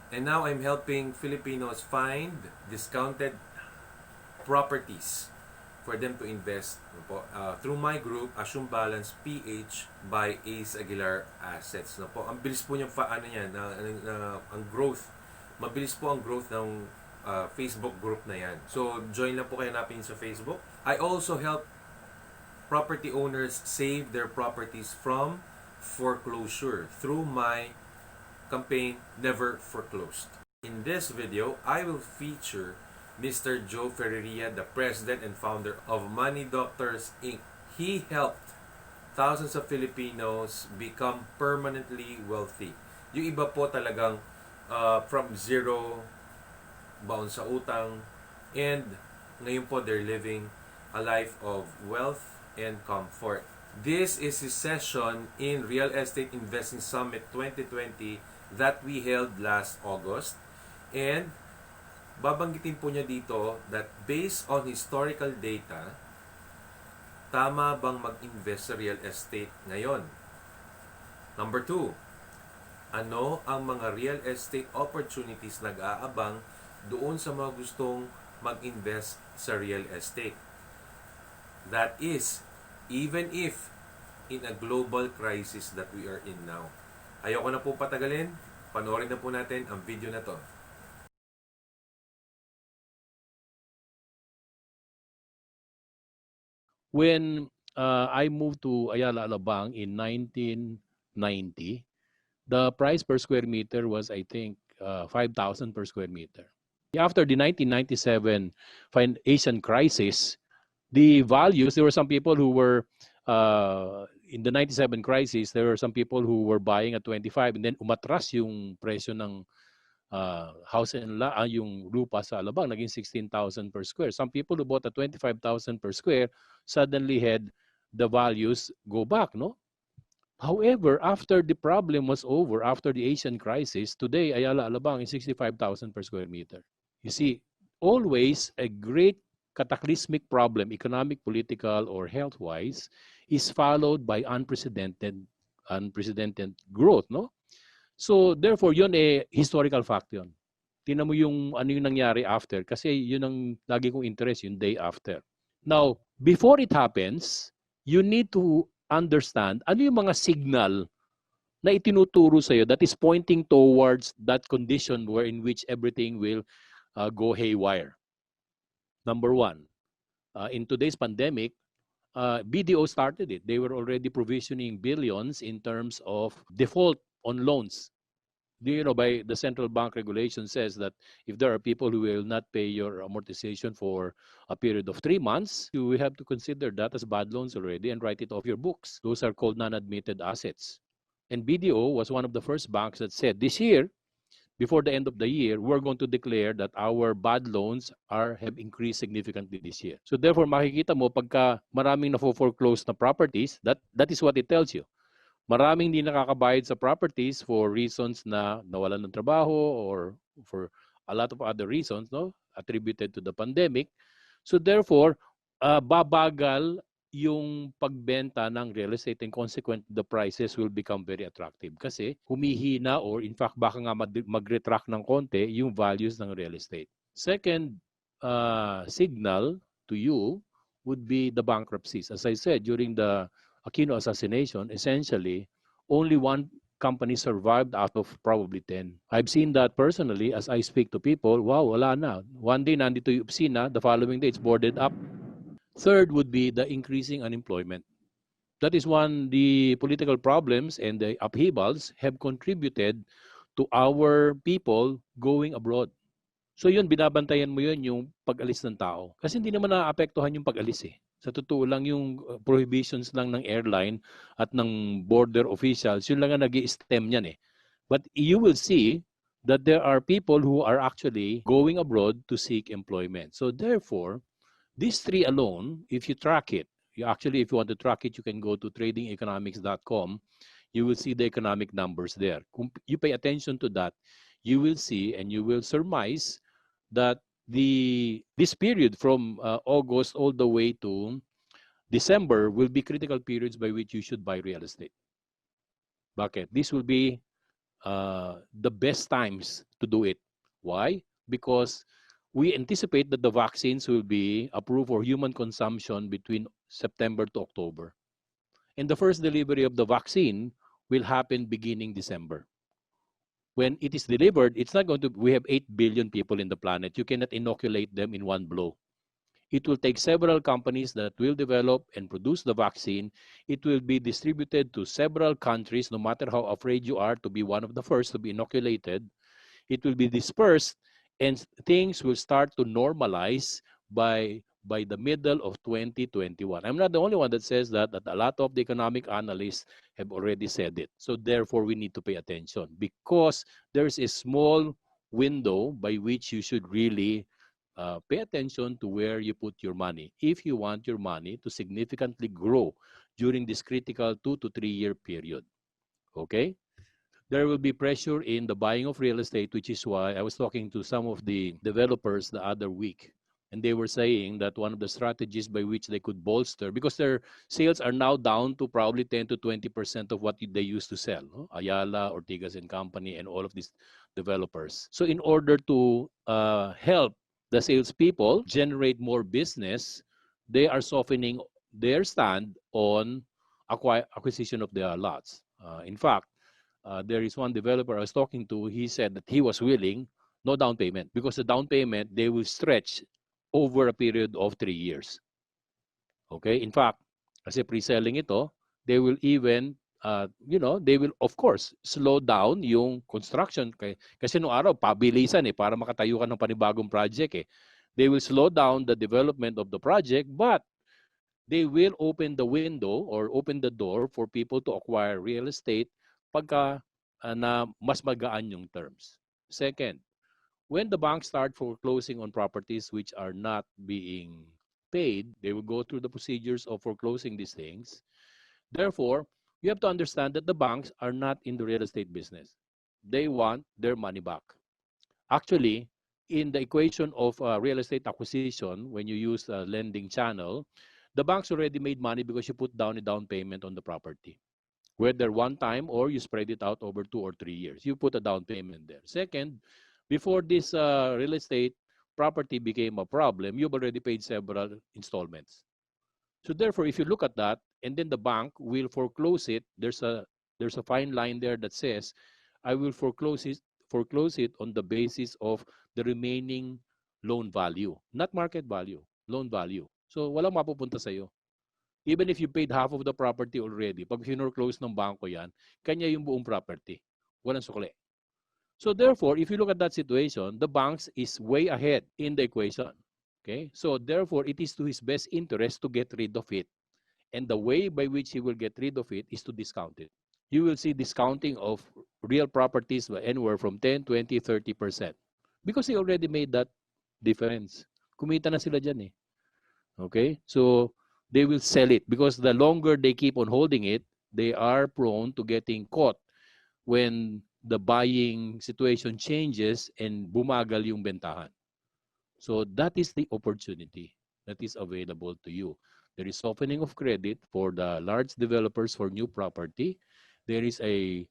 And now I'm helping Filipinos find discounted properties for them to invest through my group, Assume Balance PH by Ace Aguilar Assets. No po, ang bilis po niyang ano yan, ang growth. Mabilis po ang growth ng Facebook group na yan. So, join lang po kayo natin sa Facebook. I also help property owners save their properties from foreclosure through my campaign Never Foreclosed. In this video, I will feature Mr. Joe Ferreria, the president and founder of Money Doctors Inc. He helped thousands of Filipinos become permanently wealthy. Yung iba po talagang from zero, baon sa utang, and ngayon po they're living a life of wealth and comfort. This is his session in Real Estate Investing Summit 2020 that we held last August. And babanggitin po niya dito that based on historical data, tama bang mag-invest sa real estate ngayon? Number 2, ano ang mga real estate opportunities nag-aabang doon sa mga gustong mag-invest sa real estate? That is, even if in a global crisis that we are in now. Ayoko na po patagalin, panoorin na po natin ang video na to. When I moved to Ayala, Alabang in 1990, the price per square meter was, I think, 5,000 per square meter. After the 1997 Asian crisis, the values, there were some people who were, in the 97 crisis, there were some people who were buying at 25 and then umatras yung presyo ng house and yung lupa sa Alabang, naging 16,000 per square. Some people who bought at 25,000 per square suddenly had the values go back, no? However, after the problem was over, after the Asian crisis, today Ayala Alabang is 65,000 per square meter. You see, always a great cataclysmic problem, economic, political, or health-wise, is followed by unprecedented growth, no? So therefore, yun historical fact yun. Tingnan mo yung ano yung nangyari after kasi yun ang lagi kong interest yung day after. Now, before it happens, you need to understand ano yung mga signal na itinuturo sa iyo that is pointing towards that condition where in which everything will go haywire. Number one, in today's pandemic, BDO started it. They were already provisioning billions in terms of default on loans. You know, by the central bank regulation says that if there are people who will not pay your amortization for a period of 3 months, you have to consider that as bad loans already and write it off your books. Those are called non-admitted assets. And BDO was one of the first banks that said this year, before the end of the year, we're going to declare that our bad loans have increased significantly this year. So therefore, makikita mo pagka maraming na-foreclose na properties, that is what it tells you. Maraming hindi nakakabayad sa properties for reasons na nawalan ng trabaho or for a lot of other reasons, no, attributed to the pandemic. So therefore, babagal yung pagbenta ng real estate and consequently the prices will become very attractive kasi humihina or in fact baka nga mag-retract ng konti yung values ng real estate. Second signal to you would be the bankruptcies. As I said, during the Aquino assassination, essentially, only one company survived out of probably 10. I've seen that personally as I speak to people. Wow, wala na. One day, nandito yung opisina. The following day, it's boarded up. Third would be the increasing unemployment. That is one, the political problems and the upheavals have contributed to our people going abroad. So yun, binabantayan mo yun yung pag-alis ng tao. Kasi hindi naman naapektuhan yung pag-alis eh. Sa totoo lang yung prohibitions lang ng airline at ng border officials, yun lang ang nag-i-stem yan eh. But you will see that there are people who are actually going abroad to seek employment. So therefore, these three alone, if you track it, if you want to track it, you can go to tradingeconomics.com. You will see the economic numbers there. Kung you pay attention to that, you will see and you will surmise that this period from August all the way to December will be critical periods by which you should buy real estate. Bakit? This will be the best times to do it. Why? Because we anticipate that the vaccines will be approved for human consumption between September to October. And the first delivery of the vaccine will happen beginning December. When it is delivered, it's not going to, we have 8 billion people in the planet. You cannot inoculate them in one blow. It will take several companies that will develop and produce the vaccine. It will be distributed to several countries, no matter how afraid you are to be one of the first to be inoculated. It will be dispersed, and things will start to normalize by the middle of 2021. I'm not the only one that says that a lot of the economic analysts have already said it. So therefore, we need to pay attention because there's a small window by which you should really pay attention to where you put your money if you want your money to significantly grow during this critical 2 to 3 year period. Okay? There will be pressure in the buying of real estate, which is why I was talking to some of the developers the other week. And they were saying that one of the strategies by which they could bolster, because their sales are now down to probably 10 to 20% of what they used to sell. No? Ayala, Ortigas and Company, and all of these developers. So in order to help the salespeople generate more business, they are softening their stand on acquisition of their lots. In fact, there is one developer I was talking to. He said that he was willing, no down payment, because the down payment they will stretch over a period of 3 years. Okay? In fact, kasi pre-selling ito, they will even, they will of course slow down yung construction. Kasi noong araw, pabilisan para makatayo ka ng panibagong project eh. They will slow down the development of the project, but they will open the window or open the door for people to acquire real estate pagka na mas magaan yung terms. Second, when the banks start foreclosing on properties which are not being paid, they will go through the procedures of foreclosing these things. Therefore, you have to understand that the banks are not in the real estate business. They want their money back. Actually, in the equation of real estate acquisition, when you use a lending channel, the banks already made money because you put down a down payment on the property. Whether one time or you spread it out over 2 or 3 years, you put a down payment there. Second, before this real estate property became a problem, you've already paid several installments. So therefore, if you look at that, and then the bank will foreclose it, there's a fine line there that says, I will foreclose it on the basis of the remaining loan value, not market value, loan value. So walang mapupunta sa'yo. Even if you paid half of the property already, pag foreclose ng banko yan, kanya yung buong property. Walang sukli. So therefore, if you look at that situation, the banks is way ahead in the equation. Okay? So therefore, it is to his best interest to get rid of it. And the way by which he will get rid of it is to discount it. You will see discounting of real properties by anywhere from 10, 20, 30%. Because he already made that difference. Kumita na sila dyan eh. Okay? So they will sell it because the longer they keep on holding it, they are prone to getting caught when the buying situation changes and bumagal yung bentahan. So that is the opportunity that is available to you. There is softening of credit for the large developers for new property. There is a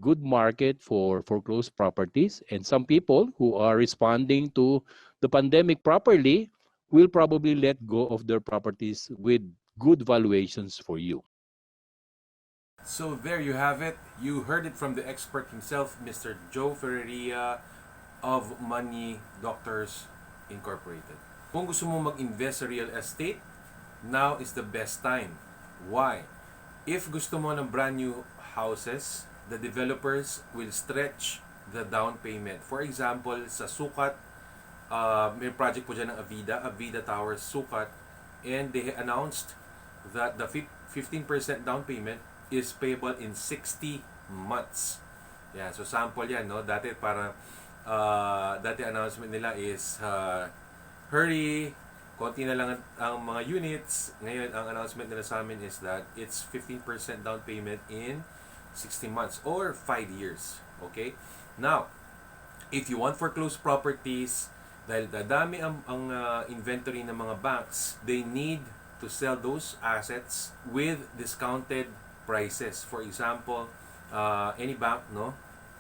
good market for foreclosed properties, and some people who are responding to the pandemic properly will probably let go of their properties with good valuations for you. So there you have it. You heard it from the expert himself, Mr. Joe Ferreria of Money Doctors Incorporated. Kung gusto mo mag-invest sa real estate, now is the best time. Why? If gusto mo ng brand new houses, the developers will stretch the down payment. For example, sa Sukat, may project po dyan ng Avida Towers Sukat, and they announced that the 15% down payment is payable in 60 months. Yeah, so sample yan, no? Dati announcement nila is hurry, konti na lang ang mga units. Ngayon, ang announcement nila sa amin is that it's 15% down payment in 60 months or 5 years. Okay? Now, if you want foreclosed properties, dahil dadami ang inventory ng mga banks, they need to sell those assets with discounted prices. For example, any bank, no,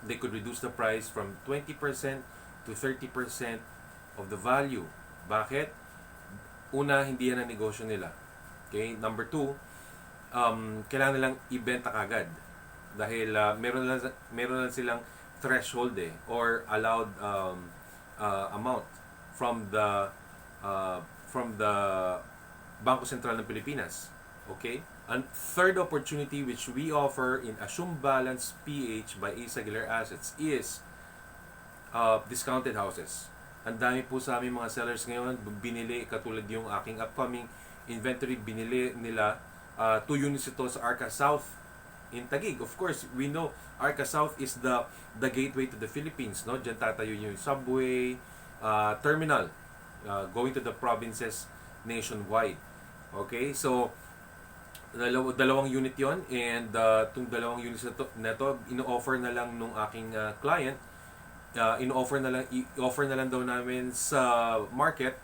they could reduce the price from 20% to 30% of the value. Bakit? Una, hindi yan ang negosyo nila. Okay? Number two, kailangan nilang ibenta kagad. Dahil meron lang silang threshold or allowed amount from the Bangko Sentral ng Pilipinas. Okay? And third opportunity which we offer in Assume Balance PH by Ace Aguilar Assets is discounted houses. Ang dami po sa aming mga sellers ngayon binili, katulad yung aking upcoming inventory, binili nila 2 units ito sa Arca South in Taguig. Of course, we know Arca South is the gateway to the Philippines, no? Diyan tatayo yung subway terminal going to the provinces nationwide. Okay? So dalawang unit 'yon, and itong dalawang units na to ino-offer na lang nung aking client, i-offer na lang daw namin sa market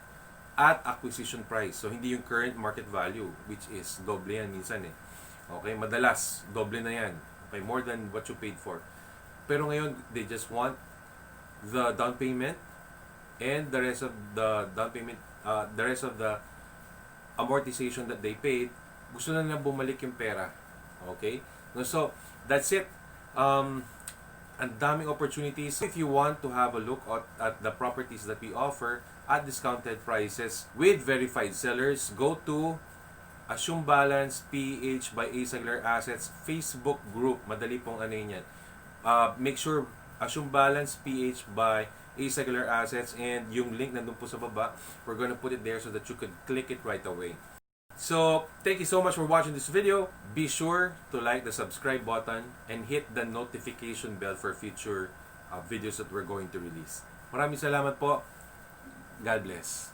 at acquisition price. So hindi yung current market value, which is doble yan minsan Okay, madalas doble na yan. Okay, more than what you paid for. Pero ngayon, they just want the down payment and the rest of the amortization that they paid. Gusto na nilang bumalik yung pera. Okay? So, that's it. Ang daming opportunities. If you want to have a look at the properties that we offer at discounted prices with verified sellers, go to Assume Balance PH by Ace Aguilar Assets Facebook group. Madali pong ano yun yan. Make sure Assume Balance PH by Ace Aguilar Assets, and yung link nandun po sa baba. We're gonna put it there so that you could click it right away. So, thank you so much for watching this video. Be sure to like the subscribe button and hit the notification bell for future videos that we're going to release. Maraming salamat po. God bless.